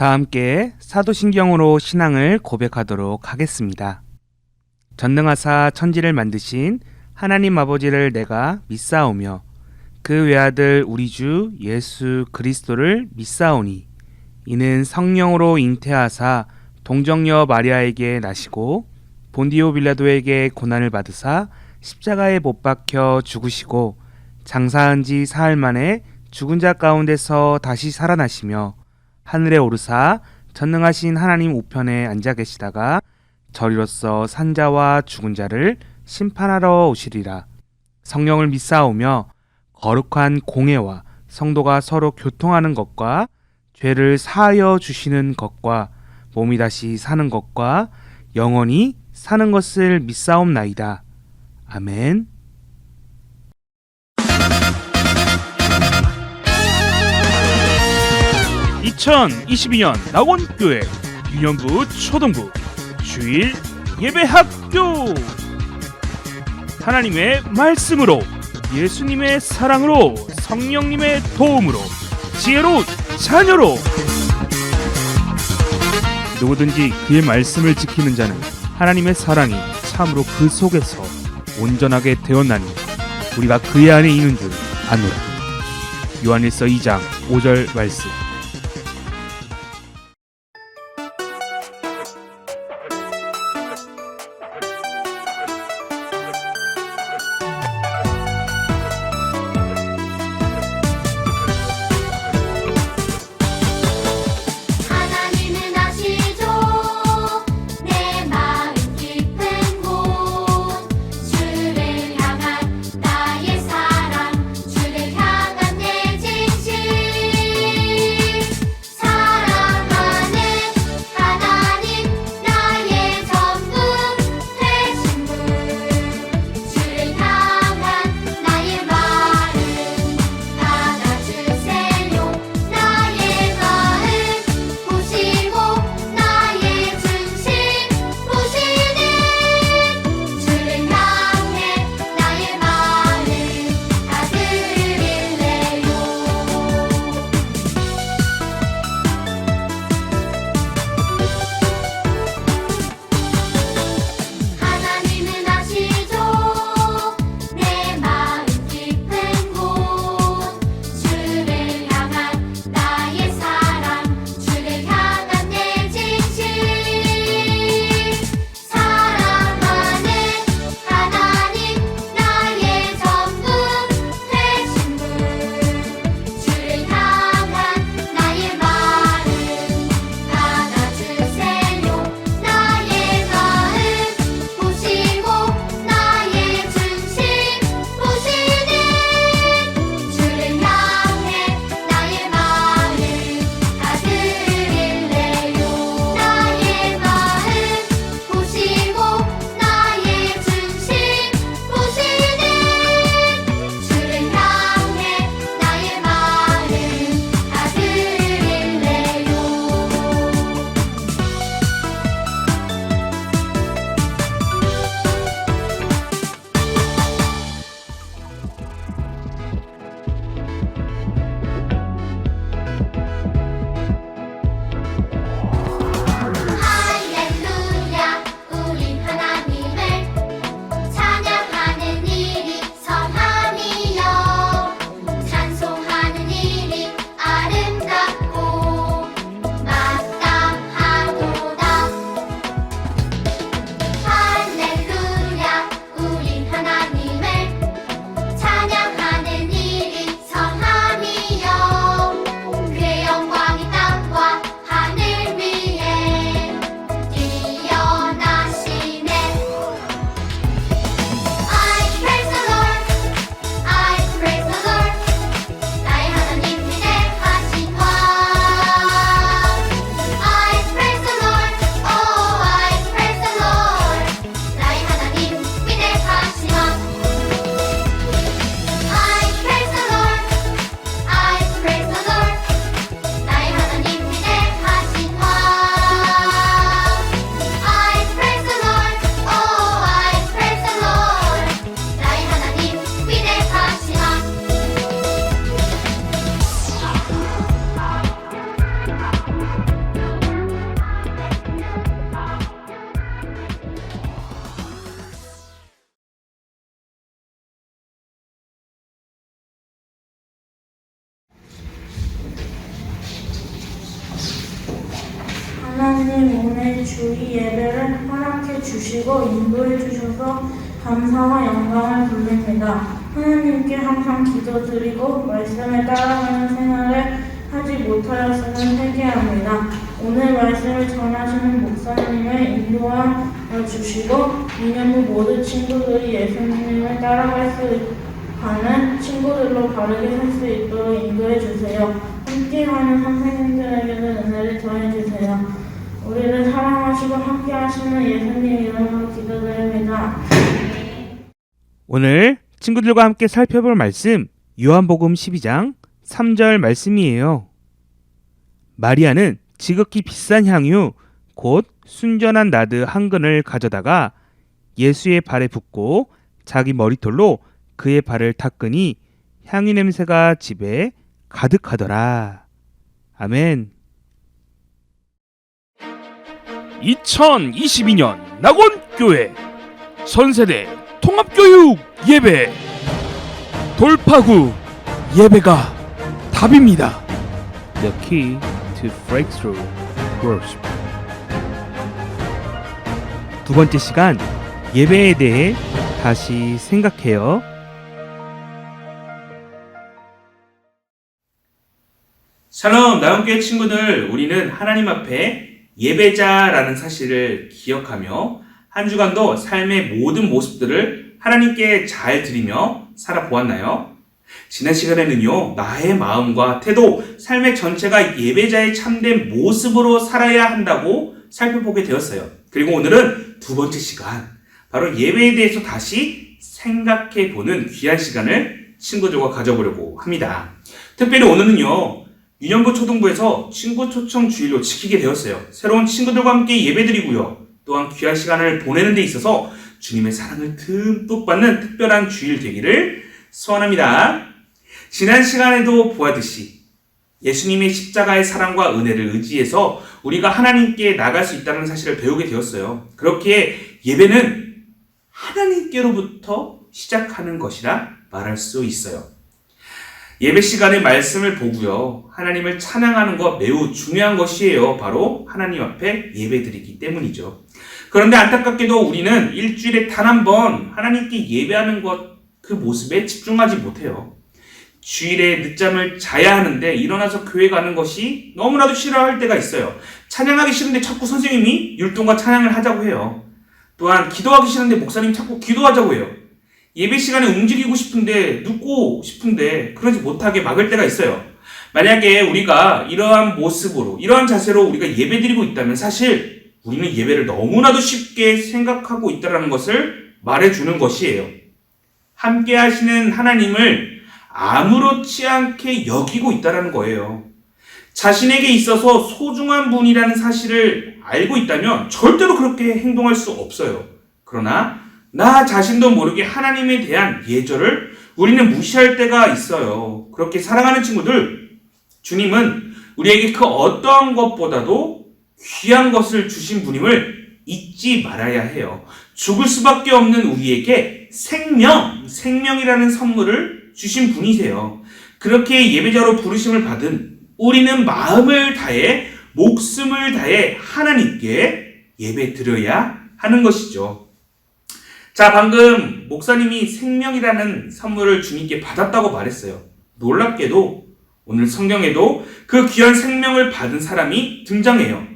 다 함께 사도신경으로 신앙을 고백하도록 하겠습니다. 전능하사 천지를 만드신 하나님 아버지를 내가 믿사오며 그 외아들 우리 주 예수 그리스도를 믿사오니 이는 성령으로 잉태하사 동정녀 마리아에게 나시고 본디오 빌라도에게 고난을 받으사 십자가에 못 박혀 죽으시고 장사한 지 사흘 만에 죽은 자 가운데서 다시 살아나시며 하늘에 오르사 전능하신 하나님 우편에 앉아 계시다가 저리로서 산자와 죽은 자를 심판하러 오시리라. 성령을 믿사오며 거룩한 공회와 성도가 서로 교통하는 것과 죄를 사하여 주시는 것과 몸이 다시 사는 것과 영원히 사는 것을 믿사옵나이다. 아멘. (2022년) 낙원교회 유년부 초등부 주일 예배학교. 하나님의 말씀으로, 예수님의 사랑으로, 성령님의 도움으로, 지혜로운 자녀로 누구든지 그의 말씀을 지키는 자는 하나님의 사랑이 참으로 그 속에서 온전하게 되었나니 우리가 그의 안에 있는 줄 아노라. 요한일서 2장 5절 말씀. 예수님 오늘 주의 예배를 허락해 주시고 인도해 주셔서 감사와 영광을 돌립니다. 하나님께 항상 기도드리고 말씀에 따라가는 생활을 하지 못하였음을 회개합니다. 오늘 말씀을 전하시는 목사님을 인도하여 주시고 2년 후 모든 친구들이 예수님을 따라갈 수 가는 친구들로 바르게 살 수 있도록 인도해 주세요. 함께하는 선생님들에게는 은혜를 더해 주세요. 우리를 사랑하시고 함께하시는 예수님 이름으로 기도드립니다. 오늘 친구들과 함께 살펴볼 말씀 요한복음 12장 3절 말씀이에요. 마리아는 지극히 비싼 향유 곧 순전한 나드 한 근을 가져다가 예수의 발에 붓고 자기 머리털로 그의 발을 닦으니 향유 냄새가 집에 가득하더라. 아멘. 2022년 낙원교회 선세대 통합교육 예배 돌파구 예배가 답입니다. The key to breakthrough worship. 두 번째 시간 예배에 대해 다시 생각해요. 샬롬 나온교회 친구들, 우리는 하나님 앞에 예배자라는 사실을 기억하며 한 주간도 삶의 모든 모습들을 하나님께 잘 드리며 살아보았나요? 지난 시간에는요, 나의 마음과 태도, 삶의 전체가 예배자의 참된 모습으로 살아야 한다고 살펴보게 되었어요. 그리고 오늘은 두 번째 시간, 바로 예배에 대해서 다시 생각해보는 귀한 시간을 친구들과 가져보려고 합니다. 특별히 오늘은요, 유년부 초등부에서 친구 초청 주일로 지키게 되었어요. 새로운 친구들과 함께 예배드리고요. 또한 귀한 시간을 보내는 데 있어서 주님의 사랑을 듬뿍 받는 특별한 주일 되기를 소원합니다. 지난 시간에도 보았듯이 예수님의 십자가의 사랑과 은혜를 의지해서 우리가 하나님께 나갈 수 있다는 사실을 배우게 되었어요. 그렇기에 예배는 하나님께로부터 시작하는 것이라 말할 수 있어요. 예배 시간에 말씀을 보고요, 하나님을 찬양하는 것 매우 중요한 것이에요. 바로 하나님 앞에 예배드리기 때문이죠. 그런데 안타깝게도 우리는 일주일에 단 한 번 하나님께 예배하는 것, 그 모습에 집중하지 못해요. 주일에 늦잠을 자야 하는데 일어나서 교회 가는 것이 너무나도 싫어할 때가 있어요. 찬양하기 싫은데 자꾸 선생님이 율동과 찬양을 하자고 해요. 또한 기도하기 싫은데 목사님 자꾸 기도하자고 해요. 예배 시간에 움직이고 싶은데, 눕고 싶은데 그러지 못하게 막을 때가 있어요. 만약에 우리가 이러한 모습으로, 이러한 자세로 우리가 예배드리고 있다면 사실 우리는 예배를 너무나도 쉽게 생각하고 있다는 것을 말해주는 것이에요. 함께 하시는 하나님을 아무렇지 않게 여기고 있다는 거예요. 자신에게 있어서 소중한 분이라는 사실을 알고 있다면 절대로 그렇게 행동할 수 없어요. 그러나 나 자신도 모르게 하나님에 대한 예절을 우리는 무시할 때가 있어요. 그렇게 사랑하는 친구들, 주님은 우리에게 그 어떠한 것보다도 귀한 것을 주신 분임을 잊지 말아야 해요. 죽을 수밖에 없는 우리에게 생명이라는 선물을 주신 분이세요. 그렇게 예배자로 부르심을 받은 우리는 마음을 다해, 목숨을 다해 하나님께 예배 드려야 하는 것이죠. 자, 방금 목사님이 생명이라는 선물을 주님께 받았다고 말했어요. 놀랍게도 오늘 성경에도 그 귀한 생명을 받은 사람이 등장해요.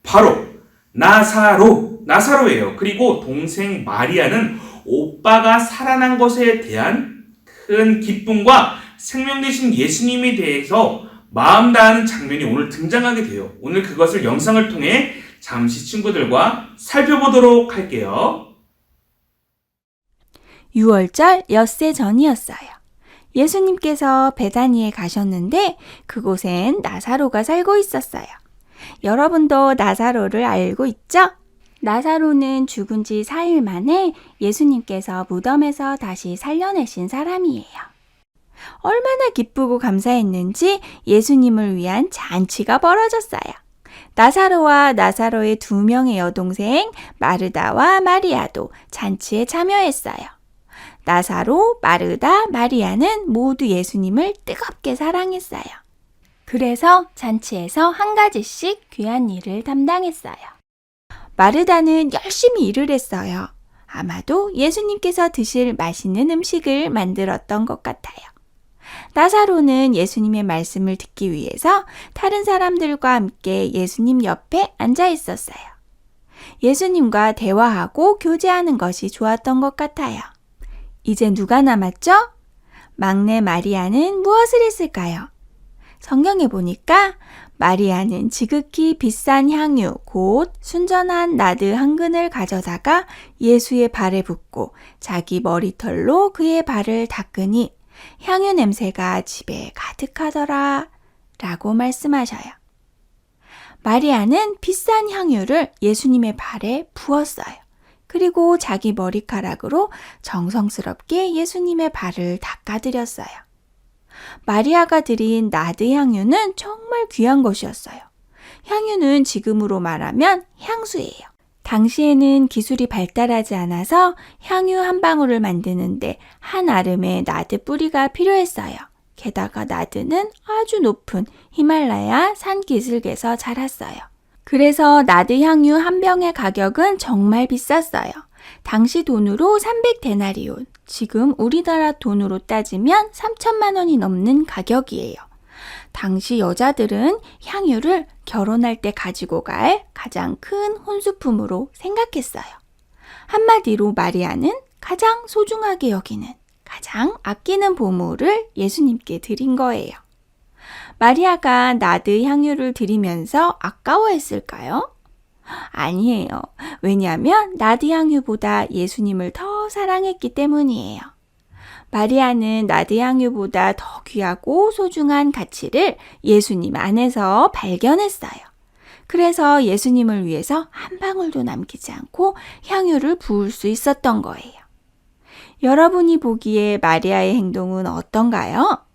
바로 나사로예요. 그리고 동생 마리아는 오빠가 살아난 것에 대한 큰 기쁨과 생명 되신 예수님에 대해서 마음 다하는 장면이 오늘 등장하게 돼요. 오늘 그것을 영상을 통해 잠시 친구들과 살펴보도록 할게요. 6월절 엿새 전이었어요. 예수님께서 베다니에 가셨는데 그곳엔 나사로가 살고 있었어요. 여러분도 나사로를 알고 있죠? 나사로는 죽은 지 4일 만에 예수님께서 무덤에서 다시 살려내신 사람이에요. 얼마나 기쁘고 감사했는지 예수님을 위한 잔치가 벌어졌어요. 나사로와 나사로의 2명의 여동생 마르다와 마리아도 잔치에 참여했어요. 나사로, 마르다, 마리아는 모두 예수님을 뜨겁게 사랑했어요. 그래서 잔치에서 한 가지씩 귀한 일을 담당했어요. 마르다는 열심히 일을 했어요. 아마도 예수님께서 드실 맛있는 음식을 만들었던 것 같아요. 나사로는 예수님의 말씀을 듣기 위해서 다른 사람들과 함께 예수님 옆에 앉아 있었어요. 예수님과 대화하고 교제하는 것이 좋았던 것 같아요. 이제 누가 남았죠? 막내 마리아는 무엇을 했을까요? 성경에 보니까 마리아는 지극히 비싼 향유, 곧 순전한 나드 한 근을 가져다가 예수의 발에 붓고 자기 머리털로 그의 발을 닦으니 향유 냄새가 집에 가득하더라 라고 말씀하셔요. 마리아는 비싼 향유를 예수님의 발에 부었어요. 그리고 자기 머리카락으로 정성스럽게 예수님의 발을 닦아드렸어요. 마리아가 드린 나드 향유는 정말 귀한 것이었어요. 향유는 지금으로 말하면 향수예요. 당시에는 기술이 발달하지 않아서 향유 한 방울을 만드는데 한 아름의 나드 뿌리가 필요했어요. 게다가 나드는 아주 높은 히말라야 산 기슭에서 자랐어요. 그래서 나드 향유 한 병의 가격은 정말 비쌌어요. 당시 돈으로 300데나리온, 지금 우리나라 돈으로 따지면 3천만 원이 넘는 가격이에요. 당시 여자들은 향유를 결혼할 때 가지고 갈 가장 큰 혼수품으로 생각했어요. 한마디로 마리아는 가장 소중하게 여기는, 가장 아끼는 보물을 예수님께 드린 거예요. 마리아가 나드 향유를 드리면서 아까워했을까요? 아니에요. 왜냐하면 나드 향유보다 예수님을 더 사랑했기 때문이에요. 마리아는 나드 향유보다 더 귀하고 소중한 가치를 예수님 안에서 발견했어요. 그래서 예수님을 위해서 한 방울도 남기지 않고 향유를 부을 수 있었던 거예요. 여러분이 보기에 마리아의 행동은 어떤가요?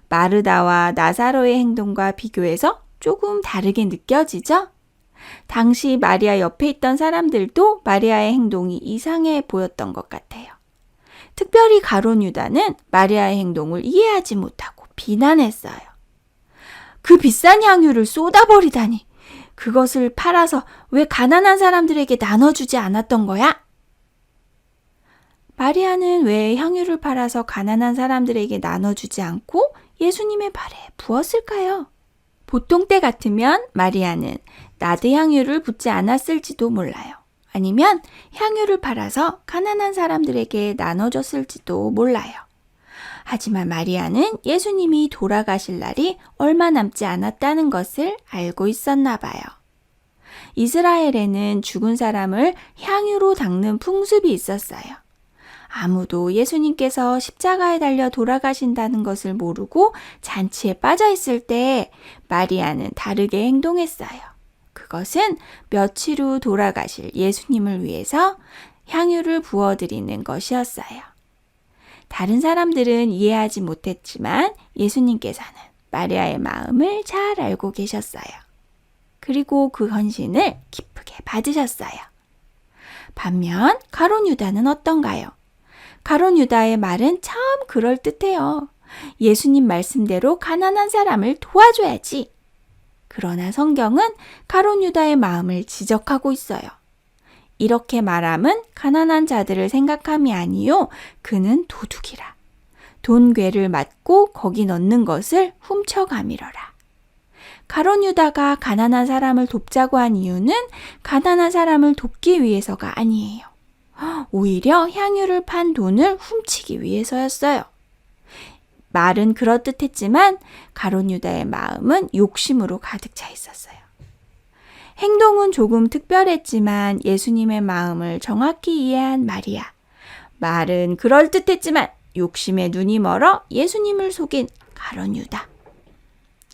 마르다와 나사로의 행동과 비교해서 조금 다르게 느껴지죠? 당시 마리아 옆에 있던 사람들도 마리아의 행동이 이상해 보였던 것 같아요. 특별히 가룟 유다는 마리아의 행동을 이해하지 못하고 비난했어요. 그 비싼 향유를 쏟아버리다니, 그것을 팔아서 왜 가난한 사람들에게 나눠주지 않았던 거야? 마리아는 왜 향유를 팔아서 가난한 사람들에게 나눠주지 않고 예수님의 발에 부었을까요? 보통 때 같으면 마리아는 나드 향유를 붓지 않았을지도 몰라요. 아니면 향유를 팔아서 가난한 사람들에게 나눠줬을지도 몰라요. 하지만 마리아는 예수님이 돌아가실 날이 얼마 남지 않았다는 것을 알고 있었나 봐요. 이스라엘에는 죽은 사람을 향유로 닦는 풍습이 있었어요. 아무도 예수님께서 십자가에 달려 돌아가신다는 것을 모르고 잔치에 빠져 있을 때 마리아는 다르게 행동했어요. 그것은 며칠 후 돌아가실 예수님을 위해서 향유를 부어드리는 것이었어요. 다른 사람들은 이해하지 못했지만 예수님께서는 마리아의 마음을 잘 알고 계셨어요. 그리고 그 헌신을 기쁘게 받으셨어요. 반면 가룟 유다는 어떤가요? 가룟 유다의 말은 참 그럴듯해요. 예수님 말씀대로 가난한 사람을 도와줘야지. 그러나 성경은 가룟 유다의 마음을 지적하고 있어요. 이렇게 말함은 가난한 자들을 생각함이 아니요, 그는 도둑이라. 돈괴를 맞고 거기 넣는 것을 훔쳐가미러라. 가룟 유다가 가난한 사람을 돕자고 한 이유는 가난한 사람을 돕기 위해서가 아니에요. 오히려 향유를 판 돈을 훔치기 위해서였어요. 말은 그럴듯했지만 가룟 유다의 마음은 욕심으로 가득 차 있었어요. 행동은 조금 특별했지만 예수님의 마음을 정확히 이해한 마리아. 말은 그럴듯했지만 욕심에 눈이 멀어 예수님을 속인 가룟 유다.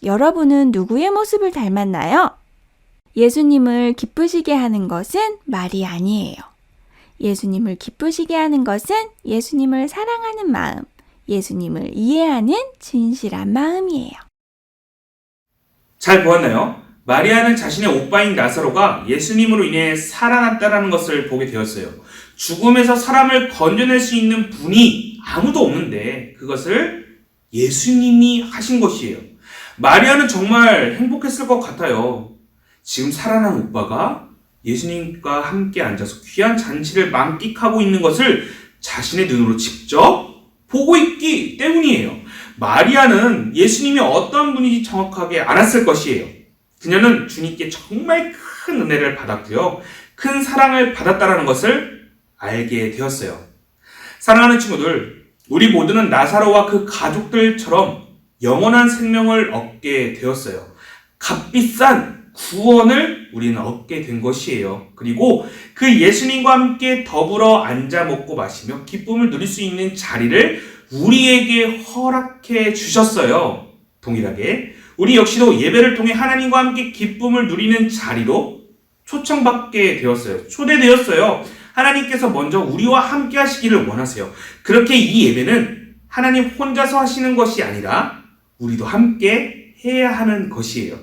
여러분은 누구의 모습을 닮았나요? 예수님을 기쁘시게 하는 것은 말이 아니에요. 예수님을 기쁘시게 하는 것은 예수님을 사랑하는 마음, 예수님을 이해하는 진실한 마음이에요. 잘 보았나요? 마리아는 자신의 오빠인 나사로가 예수님으로 인해 살아났다는 것을 보게 되었어요. 죽음에서 사람을 건져낼 수 있는 분이 아무도 없는데 그것을 예수님이 하신 것이에요. 마리아는 정말 행복했을 것 같아요. 지금 살아난 오빠가 예수님과 함께 앉아서 귀한 잔치를 만끽하고 있는 것을 자신의 눈으로 직접 보고 있기 때문이에요. 마리아는 예수님이 어떤 분인지 정확하게 알았을 것이에요. 그녀는 주님께 정말 큰 은혜를 받았고요. 큰 사랑을 받았다라는 것을 알게 되었어요. 사랑하는 친구들, 우리 모두는 나사로와 그 가족들처럼 영원한 생명을 얻게 되었어요. 값비싼 구원을 우리는 얻게 된 것이에요. 그리고 그 예수님과 함께 더불어 앉아 먹고 마시며 기쁨을 누릴 수 있는 자리를 우리에게 허락해 주셨어요. 동일하게 우리 역시도 예배를 통해 하나님과 함께 기쁨을 누리는 자리로 초청받게 되었어요. 초대되었어요. 하나님께서 먼저 우리와 함께 하시기를 원하세요. 그렇게 이 예배는 하나님 혼자서 하시는 것이 아니라 우리도 함께 해야 하는 것이에요.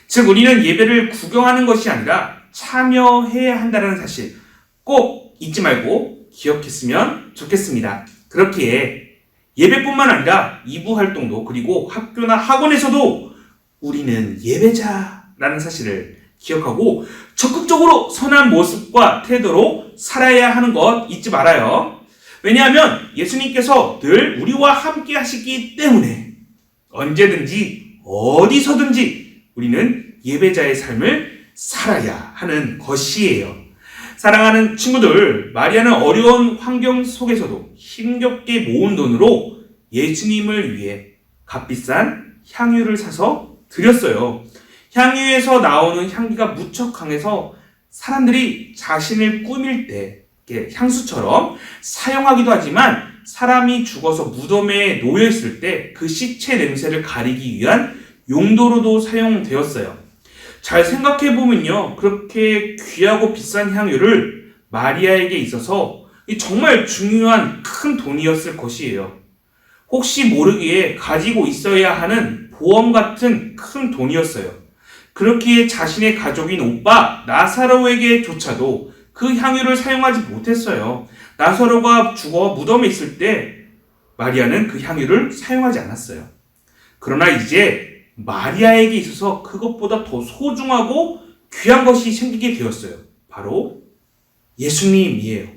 즉 우리는 예배를 구경하는 것이 아니라 참여해야 한다는 사실 꼭 잊지 말고 기억했으면 좋겠습니다. 그렇기에 예배뿐만 아니라 2부 활동도 그리고 학교나 학원에서도 우리는 예배자라는 사실을 기억하고 적극적으로 선한 모습과 태도로 살아야 하는 것 잊지 말아요. 왜냐하면 예수님께서 늘 우리와 함께 하시기 때문에 언제든지 어디서든지 우리는 예배자의 삶을 살아야 하는 것이에요. 사랑하는 친구들, 마리아는 어려운 환경 속에서도 힘겹게 모은 돈으로 예수님을 위해 값비싼 향유를 사서 드렸어요. 향유에서 나오는 향기가 무척 강해서 사람들이 자신을 꾸밀 때 향수처럼 사용하기도 하지만 사람이 죽어서 무덤에 놓여있을 때 그 시체 냄새를 가리기 위한 용도로도 사용되었어요. 잘 생각해보면요. 그렇게 귀하고 비싼 향유를 마리아에게 있어서 정말 중요한 큰 돈이었을 것이에요. 혹시 모르기에 가지고 있어야 하는 보험 같은 큰 돈이었어요. 그렇기에 자신의 가족인 오빠 나사로에게조차도 그 향유를 사용하지 못했어요. 나사로가 죽어 무덤에 있을 때 마리아는 그 향유를 사용하지 않았어요. 그러나 이제 마리아에게 있어서 그것보다 더 소중하고 귀한 것이 생기게 되었어요. 바로 예수님이에요.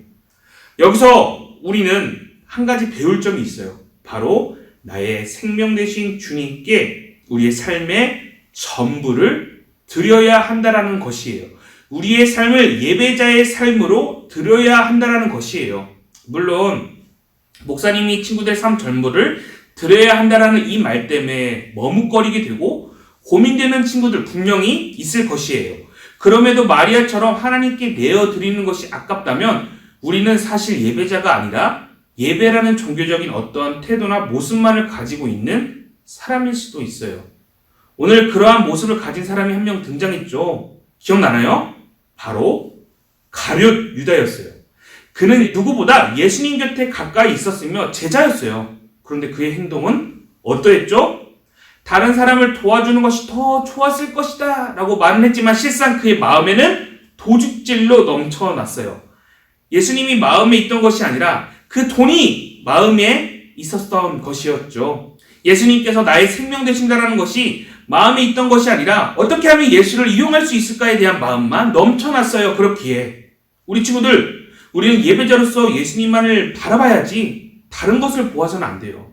여기서 우리는 한 가지 배울 점이 있어요. 바로 나의 생명 되신 주님께 우리의 삶의 전부를 드려야 한다라는 것이에요. 우리의 삶을 예배자의 삶으로 드려야 한다라는 것이에요. 물론 목사님이 친구들 삶 전부를 드려야 한다라는 이 말 때문에 머뭇거리게 되고 고민되는 친구들 분명히 있을 것이에요. 그럼에도 마리아처럼 하나님께 내어드리는 것이 아깝다면 우리는 사실 예배자가 아니라 예배라는 종교적인 어떠한 태도나 모습만을 가지고 있는 사람일 수도 있어요. 오늘 그러한 모습을 가진 사람이 한 명 등장했죠. 기억나나요? 바로 가룟 유다였어요. 그는 누구보다 예수님 곁에 가까이 있었으며 제자였어요. 그런데 그의 행동은 어떠했죠? 다른 사람을 도와주는 것이 더 좋았을 것이다 라고 말은 했지만 실상 그의 마음에는 도둑질로 넘쳐났어요. 예수님이 마음에 있던 것이 아니라 그 돈이 마음에 있었던 것이었죠. 예수님께서 나의 생명 되신다라는 것이 마음에 있던 것이 아니라 어떻게 하면 예수를 이용할 수 있을까에 대한 마음만 넘쳐났어요. 그렇기에 우리 친구들, 우리는 예배자로서 예수님만을 바라봐야지 다른 것을 보아서는 안 돼요.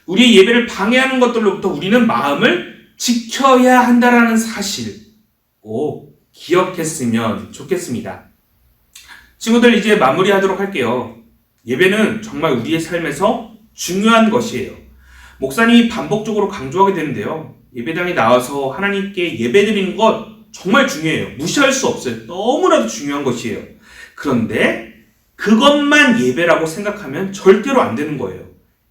우리의 예배를 방해하는 것들로부터 우리는 마음을 지켜야 한다라는 사실 꼭 기억했으면 좋겠습니다. 친구들, 이제 마무리하도록 할게요. 예배는 정말 우리의 삶에서 중요한 것이에요. 목사님이 반복적으로 강조하게 되는데요. 예배당에 나와서 하나님께 예배드리는 것 정말 중요해요. 무시할 수 없어요. 너무나도 중요한 것이에요. 그런데 그것만 예배라고 생각하면 절대로 안 되는 거예요.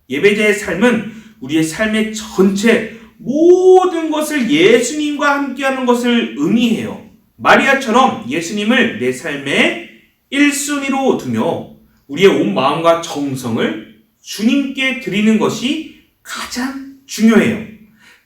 예배자의 삶은 우리의 삶의 전체 모든 것을 예수님과 함께하는 것을 의미해요. 마리아처럼 예수님을 내 삶의 1순위로 두며 우리의 온 마음과 정성을 주님께 드리는 것이 가장 중요해요.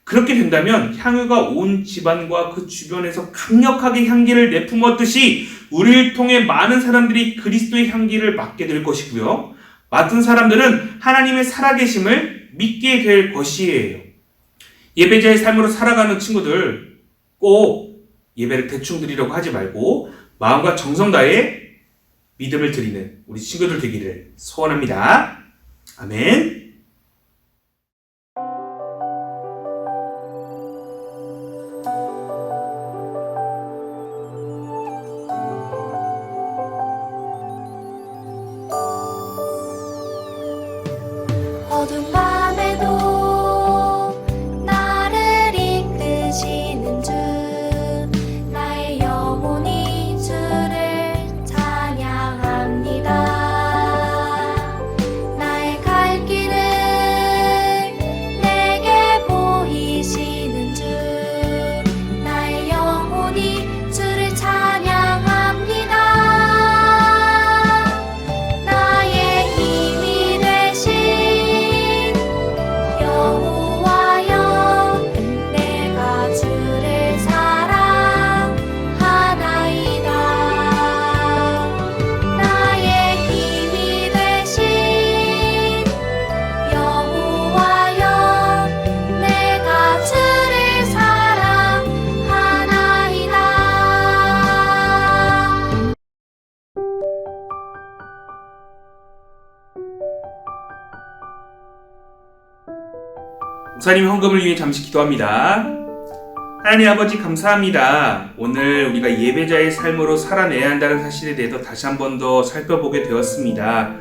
그렇게 된다면 향유가 온 집안과 그 주변에서 강력하게 향기를 내뿜었듯이 우리를 통해 많은 사람들이 그리스도의 향기를 맡게 될 것이고요. 맡은 사람들은 하나님의 살아계심을 믿게 될 것이에요. 예배자의 삶으로 살아가는 친구들, 꼭 예배를 대충 드리려고 하지 말고 마음과 정성 다해 믿음을 드리는 우리 친구들 되기를 소원합니다. 아멘. 어두운 밤에도 나를 이끄시는 주 나의 영혼이 주를 찬양합니다. 나의 갈 길을 내게 보이시는 주 나의 영혼이 주를 찬양합니다. 나의 힘이 되신 여호와여 내가 주를 사랑하나이다. 나의 힘이 되신 여호와여 내가 주를 사랑하나이다. 목사님 헌금을 위해 잠시 기도합니다. 하나님 아버지 감사합니다. 오늘 우리가 예배자의 삶으로 살아내야 한다는 사실에 대해서 다시 한 번 더 살펴보게 되었습니다.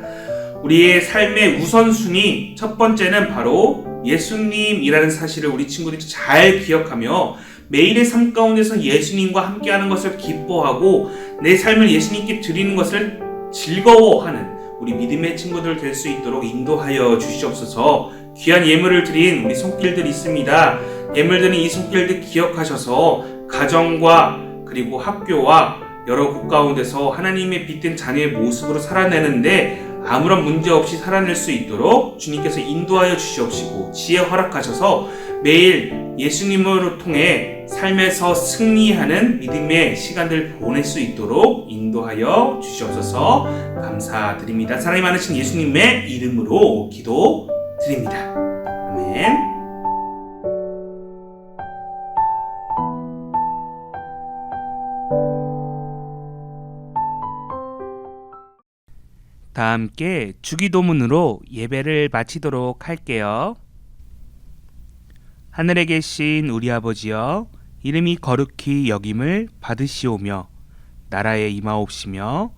우리의 삶의 우선순위 첫 번째는 바로 예수님이라는 사실을 우리 친구들이 잘 기억하며 매일의 삶 가운데서 예수님과 함께하는 것을 기뻐하고 내 삶을 예수님께 드리는 것을 즐거워하는 우리 믿음의 친구들 될 수 있도록 인도하여 주시옵소서. 귀한 예물을 드린 우리 손길들이 있습니다. 예물 드린 이 손길들 기억하셔서 가정과 그리고 학교와 여러 곳 가운데서 하나님의 빛된 자녀의 모습으로 살아내는데 아무런 문제 없이 살아낼 수 있도록 주님께서 인도하여 주시옵시고 지혜 허락하셔서 매일 예수님으로 통해 삶에서 승리하는 믿음의 시간들 보낼 수 있도록 인도하여 주시옵소서. 감사드립니다. 사랑이 많으신 예수님의 이름으로 기도드립니다. 아멘. 다 함께 주기도문으로 예배를 마치도록 할게요. 하늘에 계신 우리 아버지여, 이름이 거룩히 여김을 받으시오며 나라에 임하옵시며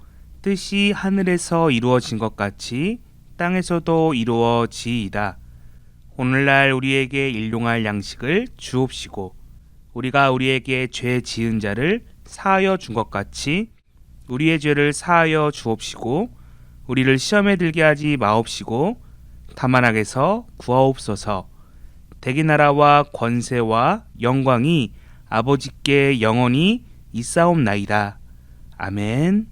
뜻이 하늘에서 이루어진 것 같이 땅에서도 이루어지이다. 오늘날 우리에게 일용할 양식을 주옵시고 우리가 우리에게 죄 지은 자를 사하여 준 것 같이 우리의 죄를 사하여 주옵시고 우리를 시험에 들게 하지 마옵시고 다만 악에서 구하옵소서. 대개 나라와 권세와 영광이 아버지께 영원히 있사옵나이다. 아멘.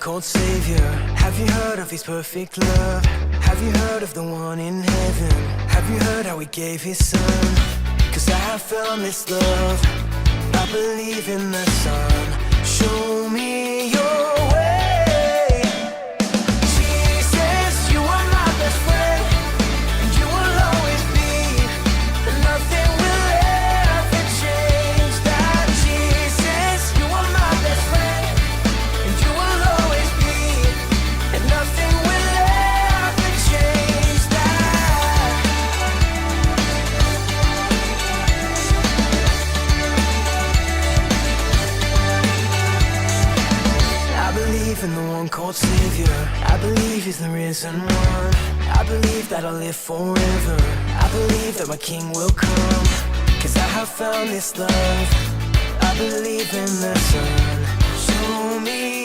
Called Savior. Have you heard of His perfect love? Have you heard of the one in heaven? Have you heard how He gave His Son? 'Cause I have found this love. I believe in the Son. Show me your way. Jesus, you are my best friend, and you will always be. Nothing will ever change that. Jesus, you are my best friend, and you will and nothing will ever change that. I believe in the one called Savior. I believe He's the risen one. I believe that I'll live forever. I believe that my King will come. 'Cause I have found this love. I believe in the Son. Show me